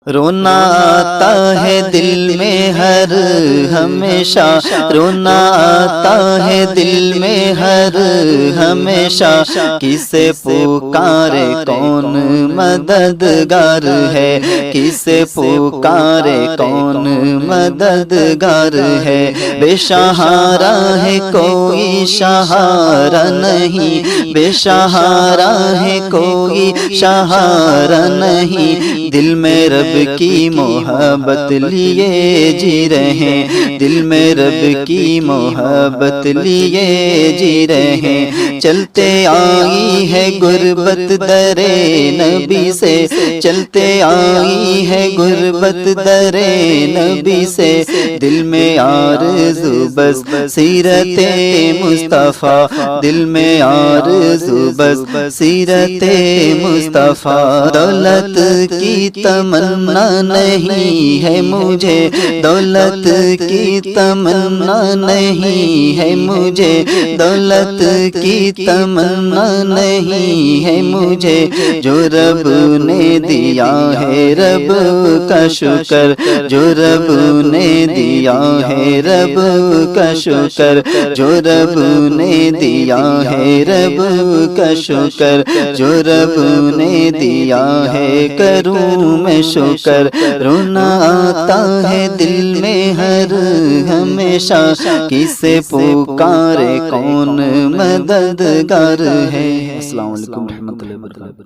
رونا آتا ہے دل میں ہر ہمیشہ، رونا آتا ہے دل میں ہر ہمیشہ، کسے پکارے کون مددگار ہے، کسے پکارے کون مددگار ہے، بے سہارا ہے کوئی سہارا نہیں، بے سہارا ہے کوئی سہارا نہیں، دل میں رب کی محبت لیے جی رہے، دل میں رب کی محبت لیے جی رہے، چلتے آئی ہے غربت در نبی سے، چلتے آئی ہے غربت در نبی سے، دل میں آرزو بس سیرت مصطفیٰ، دل میں آرزو بس سیرت مصطفیٰ، دولت کی تمنا نہیں ہے مجھے، دولت کی تمنا نہیں ہے مجھے، دولت کی تمنا نہیں ہے مجھے، جو رب نے دیا ہے رب کا شکر، جو رب نے دیا ہے رب کا شکر، جو رب نے دیا ہے رب کا شکر، جو رب نے دیا ہے کروں میں شکر، رونا آتا ہے دل میں ہر ہمیشہ، کسے پکارے کون مددگار ہے۔ السلام علیکم ورحمۃ اللہ وبرکاتہ۔